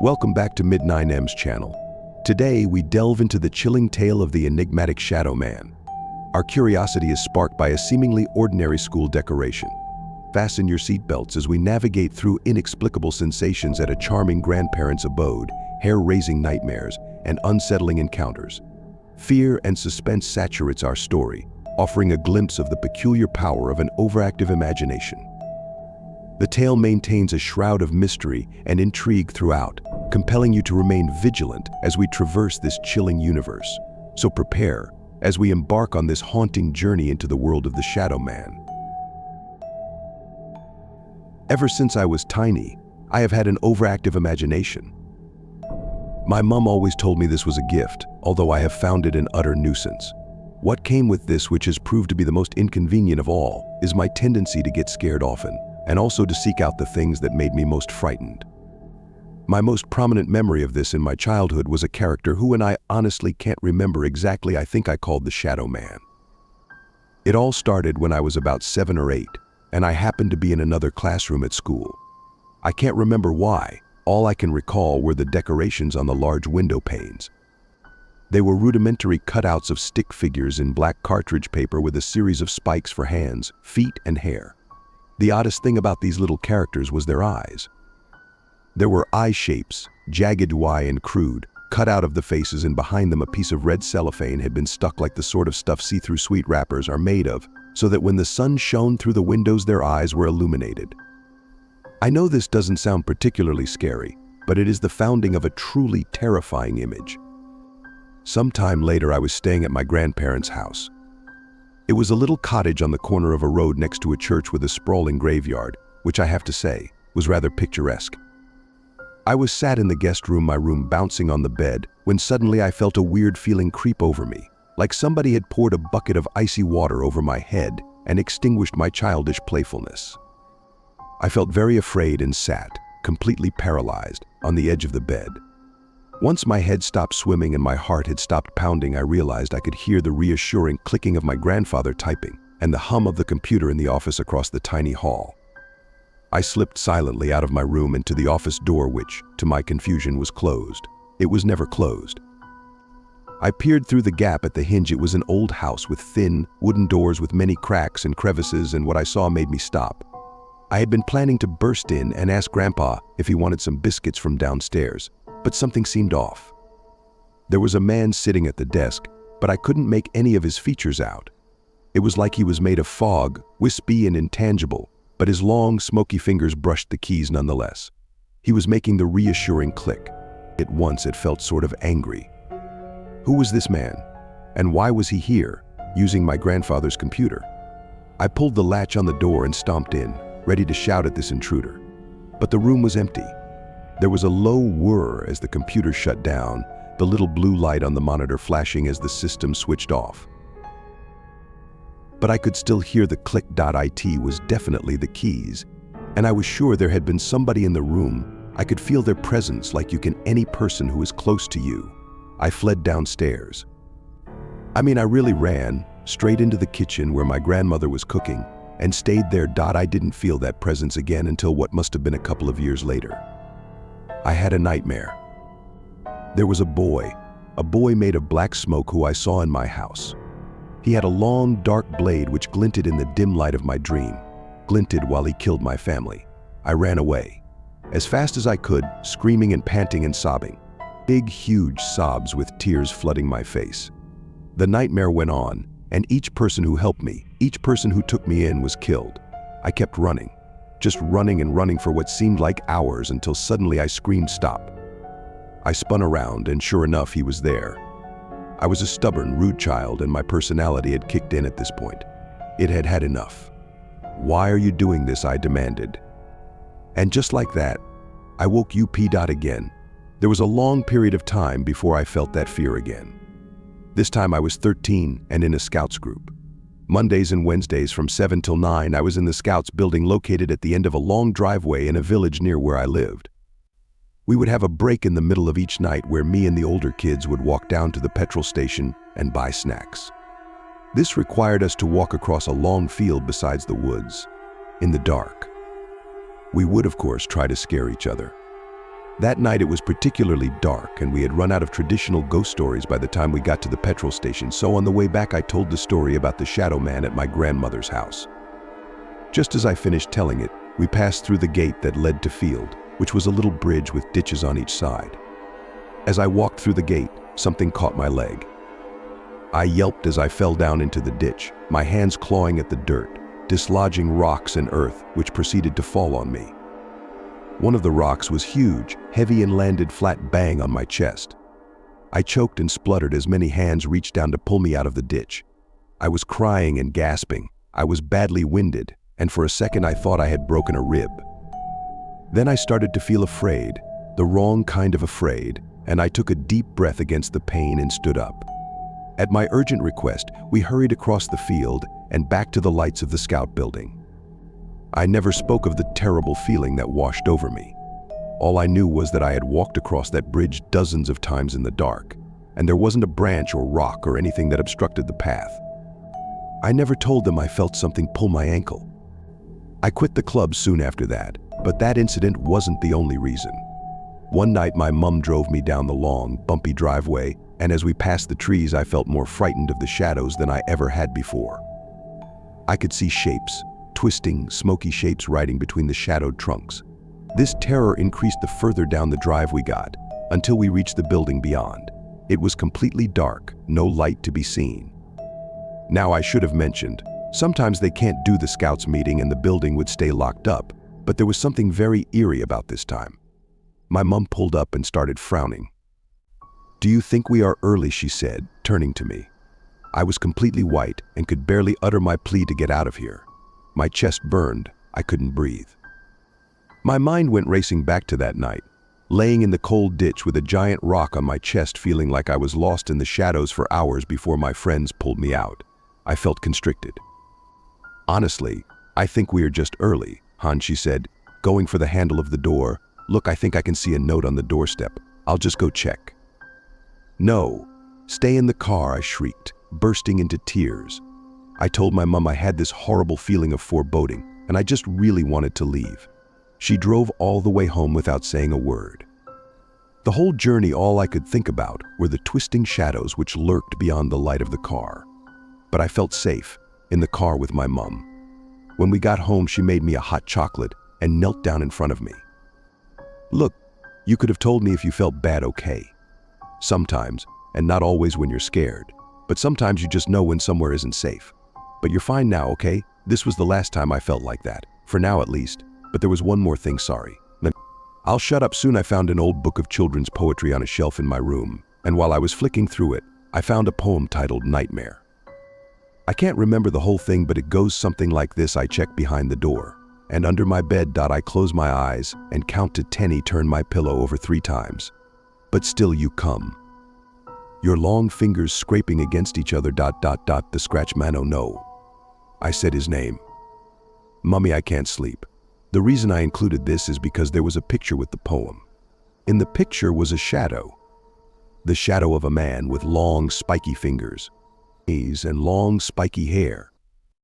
Welcome back to Mid9M's channel. Today, we delve into the chilling tale of the enigmatic Shadow Man. Our curiosity is sparked by a seemingly ordinary school decoration. Fasten your seatbelts as we navigate through inexplicable sensations at a charming grandparent's abode, hair-raising nightmares, and unsettling encounters. Fear and suspense saturates our story, offering a glimpse of the peculiar power of an overactive imagination. The tale maintains a shroud of mystery and intrigue throughout, compelling you to remain vigilant as we traverse this chilling universe. So prepare as we embark on this haunting journey into the world of the Shadow Man. Ever since I was tiny, I have had an overactive imagination. My mom always told me this was a gift, although I have found it an utter nuisance. What came with this, which has proved to be the most inconvenient of all, is my tendency to get scared often, and also to seek out the things that made me most frightened. My most prominent memory of this in my childhood was a character who, and I honestly can't remember exactly, I think I called the Shadow Man. It all started when I was about 7 or 8, and I happened to be in another classroom at school. I can't remember why. All I can recall were the decorations on the large window panes. They were rudimentary cutouts of stick figures in black cartridge paper with a series of spikes for hands, feet, and hair. The oddest thing about these little characters was their eyes. There were eye shapes, jagged and crude, cut out of the faces, and behind them a piece of red cellophane had been stuck like the sort of stuff see-through sweet wrappers are made of, so that when the sun shone through the windows their eyes were illuminated. I know this doesn't sound particularly scary, but it is the founding of a truly terrifying image. Sometime later I was staying at my grandparents' house. It was a little cottage on the corner of a road next to a church with a sprawling graveyard, which I have to say, was rather picturesque. I was sat in the guest room, my room, bouncing on the bed, when suddenly I felt a weird feeling creep over me, like somebody had poured a bucket of icy water over my head and extinguished my childish playfulness. I felt very afraid and sat, completely paralyzed, on the edge of the bed. Once my head stopped swimming and my heart had stopped pounding, I realized I could hear the reassuring clicking of my grandfather typing and the hum of the computer in the office across the tiny hall. I slipped silently out of my room into the office door, which, to my confusion, was closed. It was never closed. I peered through the gap at the hinge. It was an old house with thin, wooden doors with many cracks and crevices, and what I saw made me stop. I had been planning to burst in and ask Grandpa if he wanted some biscuits from downstairs, but something seemed off. There was a man sitting at the desk, but I couldn't make any of his features out. It was like he was made of fog, wispy and intangible, but his long, smoky fingers brushed the keys nonetheless. He was making the reassuring click. At once it felt sort of angry. Who was this man? And why was he here, using my grandfather's computer? I pulled the latch on the door and stomped in, ready to shout at this intruder. But the room was empty. There was a low whir as the computer shut down, the little blue light on the monitor flashing as the system switched off. But I could still hear the click. It was definitely the keys, and I was sure there had been somebody in the room. I could feel their presence like you can any person who is close to you. I fled downstairs. I really ran straight into the kitchen where my grandmother was cooking and stayed there. I didn't feel that presence again until what must have been a couple of years later. I had a nightmare. There was a boy made of black smoke who I saw in my house. He had a long, dark blade which glinted in the dim light of my dream, glinted while he killed my family. I ran away, as fast as I could, screaming and panting and sobbing. Big, huge sobs with tears flooding my face. The nightmare went on, and each person who helped me, each person who took me in was killed. I kept running, just running and running for what seemed like hours until suddenly I screamed, "Stop." I spun around, and sure enough, he was there. I was a stubborn, rude child, and my personality had kicked in at this point. It had had enough. "Why are you doing this?" I demanded. And just like that, I woke up again. There was a long period of time before I felt that fear again. This time I was 13 and in a Scouts group. Mondays and Wednesdays from 7 till 9, I was in the Scouts building located at the end of a long driveway in a village near where I lived. We would have a break in the middle of each night where me and the older kids would walk down to the petrol station and buy snacks. This required us to walk across a long field besides the woods, in the dark. We would, of course, try to scare each other. That night it was particularly dark, and we had run out of traditional ghost stories by the time we got to the petrol station, so on the way back I told the story about the shadow man at my grandmother's house. Just as I finished telling it, we passed through the gate that led to field, which was a little bridge with ditches on each side. As I walked through the gate, something caught my leg. I yelped as I fell down into the ditch, my hands clawing at the dirt, dislodging rocks and earth which proceeded to fall on me. One of the rocks was huge, heavy, and landed flat bang on my chest. I choked and spluttered as many hands reached down to pull me out of the ditch. I was crying and gasping. I was badly winded, and for a second I thought I had broken a rib. Then I started to feel afraid, the wrong kind of afraid, and I took a deep breath against the pain and stood up. At my urgent request, we hurried across the field and back to the lights of the scout building. I never spoke of the terrible feeling that washed over me. All I knew was that I had walked across that bridge dozens of times in the dark, and there wasn't a branch or rock or anything that obstructed the path. I never told them I felt something pull my ankle. I quit the club soon after that, but that incident wasn't the only reason. One night my mum drove me down the long, bumpy driveway, and as we passed the trees I felt more frightened of the shadows than I ever had before. I could see shapes, twisting, smoky shapes riding between the shadowed trunks. This terror increased the further down the drive we got, until we reached the building beyond. It was completely dark, no light to be seen. Now I should have mentioned, sometimes they can't do the scouts meeting and the building would stay locked up, but there was something very eerie about this time. My mum pulled up and started frowning. "Do you think we are early?" she said, turning to me. I was completely white and could barely utter my plea to get out of here. My chest burned. I couldn't breathe. My mind went racing back to that night, laying in the cold ditch with a giant rock on my chest, feeling like I was lost in the shadows for hours before my friends pulled me out. I felt constricted. "Honestly, I think we are just early," Han, she said, going for the handle of the door. "Look, I think I can see a note on the doorstep. I'll just go check." "No, stay in the car," I shrieked, bursting into tears. I told my mum I had this horrible feeling of foreboding, and I just really wanted to leave. She drove all the way home without saying a word. The whole journey, all I could think about were the twisting shadows which lurked beyond the light of the car. But I felt safe, in the car with my mum. When we got home, she made me a hot chocolate and knelt down in front of me. "Look, you could have told me if you felt bad, okay? Sometimes, and not always when you're scared, but sometimes you just know when somewhere isn't safe. But you're fine now, okay? This was the last time I felt like that, for now at least. But there was one more thing, sorry. I'll shut up soon." I found an old book of children's poetry on a shelf in my room, and while I was flicking through it, I found a poem titled Nightmare. I can't remember the whole thing, but it goes something like this. "I check behind the door, and under my bed. I close my eyes and count to 10. Turn my pillow over 3 times. But still you come. Your long fingers scraping against each other. The scratch man, oh no." I said his name. "Mummy, I can't sleep." The reason I included this is because there was a picture with the poem. In the picture was a shadow. The shadow of a man with long, spiky fingers, knees, and long, spiky hair.